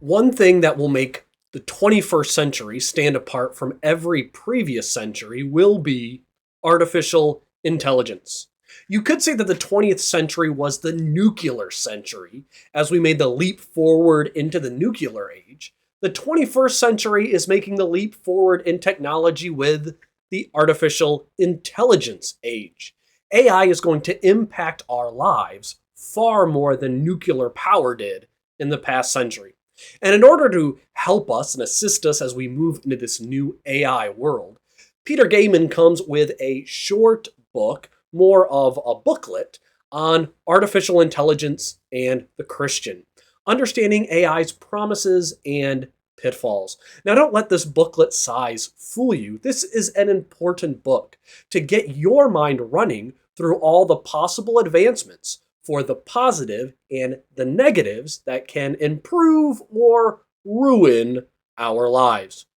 One thing that will make the 21st century stand apart from every previous century will be artificial intelligence. You could say that the 20th century was the nuclear century, as we made the leap forward into the nuclear age. The 21st century is making the leap forward in technology with the artificial intelligence age. AI is going to impact our lives far more than nuclear power did in the past century. And in order to help us and assist us as we move into this new AI world, Peter Goeman comes with a short book, more of a booklet, on artificial intelligence and the Christian, understanding AI's promises and pitfalls. Now, don't let this booklet size fool you. This is an important book to get your mind running through all the possible advancements for the positive and the negatives that can improve or ruin our lives.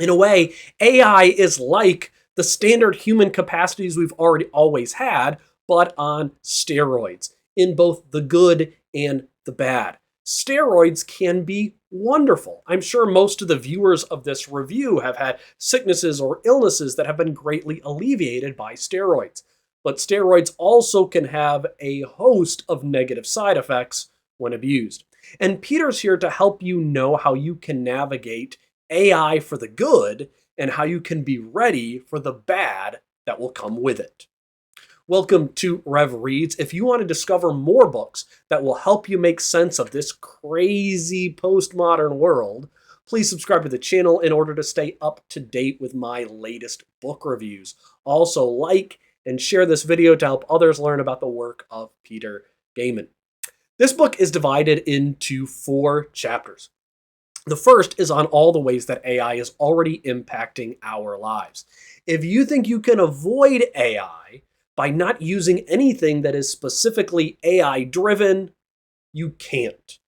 In a way, AI is like the standard human capacities we've already always had, but on steroids, in both the good and the bad. Steroids can be wonderful. I'm sure most of the viewers of this review have had sicknesses or illnesses that have been greatly alleviated by steroids. But steroids also can have a host of negative side effects when abused. And Peter's here to help you know how you can navigate AI for the good and how you can be ready for the bad that will come with it. Welcome to Rev Reads. If you want to discover more books that will help you make sense of this crazy postmodern world, please subscribe to the channel in order to stay up to date with my latest book reviews. Also, like and share this video to help others learn about the work of Peter Goeman. This book is divided into 4 chapters. The first is on all the ways that AI is already impacting our lives. If you think you can avoid AI by not using anything that is specifically AI-driven, you can't.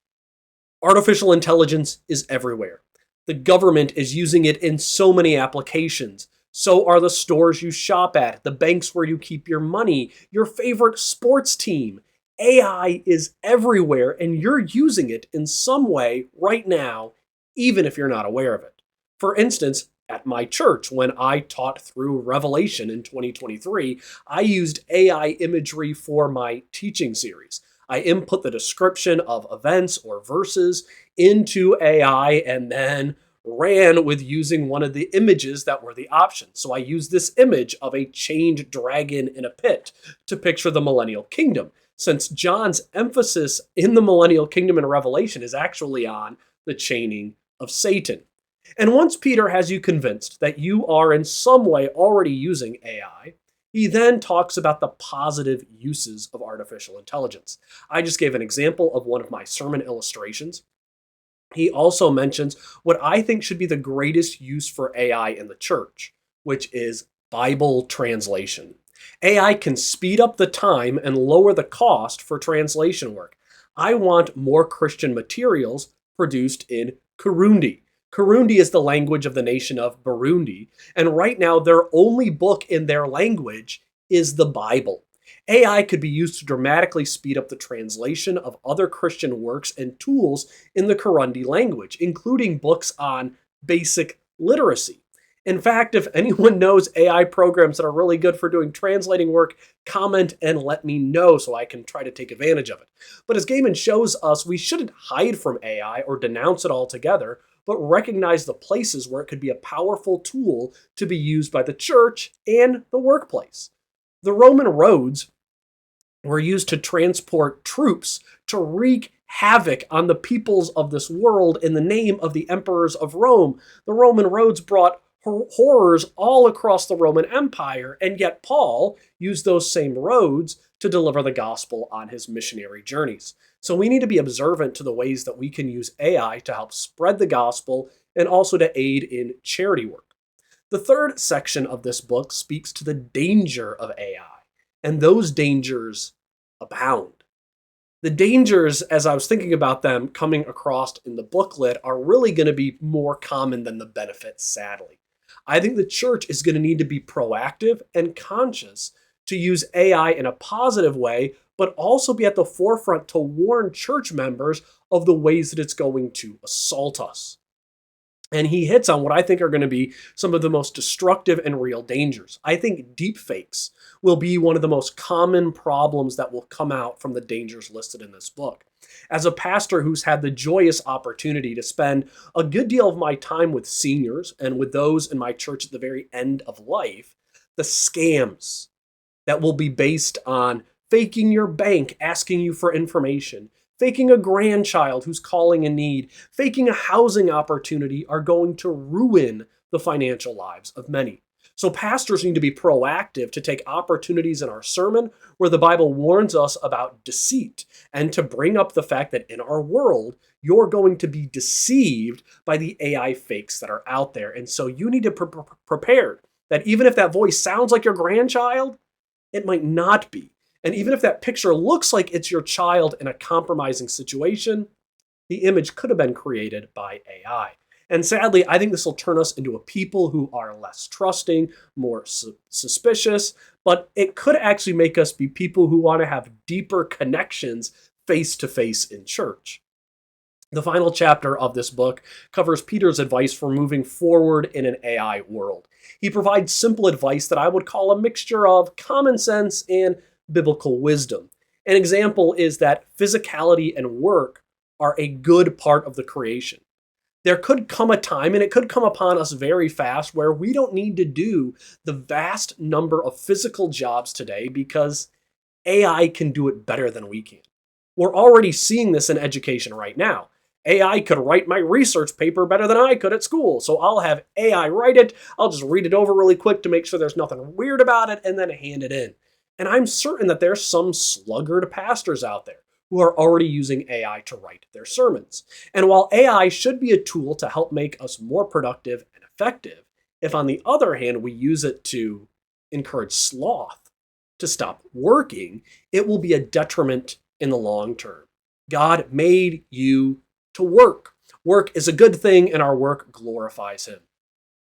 Artificial intelligence is everywhere. The government is using it in so many applications. So are the stores you shop at, the banks where you keep your money, your favorite sports team. AI is everywhere, and you're using it in some way right now, even if you're not aware of it. For instance, at my church, when I taught through Revelation in 2023, I used AI imagery for my teaching series. I input the description of events or verses into AI and then ran with using one of the images that were the option. So I used this image of a chained dragon in a pit to picture the millennial kingdom, since John's emphasis in the millennial kingdom in Revelation is actually on the chaining of Satan. And once Peter has you convinced that you are in some way already using AI, he then talks about the positive uses of artificial intelligence. I just gave an example of one of my sermon illustrations. He also mentions what I think should be the greatest use for AI in the church, which is Bible translation. AI can speed up the time and lower the cost for translation work. I want more Christian materials produced in Kirundi. Kirundi is the language of the nation of Burundi, and right now their only book in their language is the Bible. AI could be used to dramatically speed up the translation of other Christian works and tools in the Kirundi language, including books on basic literacy. In fact, if anyone knows AI programs that are really good for doing translating work, comment and let me know so I can try to take advantage of it. But as Goeman shows us, we shouldn't hide from AI or denounce it altogether, but recognize the places where it could be a powerful tool to be used by the church and the workplace. The Roman roads were used to transport troops to wreak havoc on the peoples of this world in the name of the emperors of Rome. The Roman roads brought horrors all across the Roman Empire, and yet Paul used those same roads to deliver the gospel on his missionary journeys. So we need to be observant to the ways that we can use AI to help spread the gospel and also to aid in charity work. The third section of this book speaks to the danger of AI, and those dangers abound. The dangers, as I was thinking about them coming across in the booklet, are really going to be more common than the benefits, sadly. I think the church is going to need to be proactive and conscious to use AI in a positive way, but also be at the forefront to warn church members of the ways that it's going to assault us. And he hits on what I think are going to be some of the most destructive and real dangers. I think deepfakes will be one of the most common problems that will come out from the dangers listed in this book. As a pastor who's had the joyous opportunity to spend a good deal of my time with seniors and with those in my church at the very end of life, the scams that will be based on faking your bank, asking you for information, faking a grandchild who's calling in need, faking a housing opportunity are going to ruin the financial lives of many. So pastors need to be proactive to take opportunities in our sermon where the Bible warns us about deceit and to bring up the fact that in our world, you're going to be deceived by the AI fakes that are out there. And so you need to prepare that even if that voice sounds like your grandchild, it might not be. And even if that picture looks like it's your child in a compromising situation, the image could have been created by AI. And sadly, I think this will turn us into a people who are less trusting, more suspicious, but it could actually make us be people who want to have deeper connections face to face in church. The final chapter of this book covers Peter's advice for moving forward in an AI world. He provides simple advice that I would call a mixture of common sense and biblical wisdom. An example is that physicality and work are a good part of the creation. There could come a time, and it could come upon us very fast, where we don't need to do the vast number of physical jobs today because AI can do it better than we can. We're already seeing this in education right now. AI could write my research paper better than I could at school, so I'll have AI write it. I'll just read it over really quick to make sure there's nothing weird about it and then hand it in. And I'm certain that there's some sluggard pastors out there who are already using AI to write their sermons. And while AI should be a tool to help make us more productive and effective, if on the other hand we use it to encourage sloth, to stop working, it will be a detriment in the long term. God made you to work. Work is a good thing, and our work glorifies Him.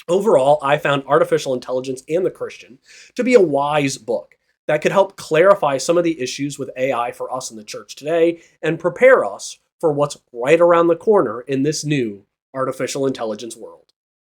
Overall, I found Artificial Intelligence and the Christian to be a wise book that could help clarify some of the issues with AI for us in the church today and prepare us for what's right around the corner in this new artificial intelligence world.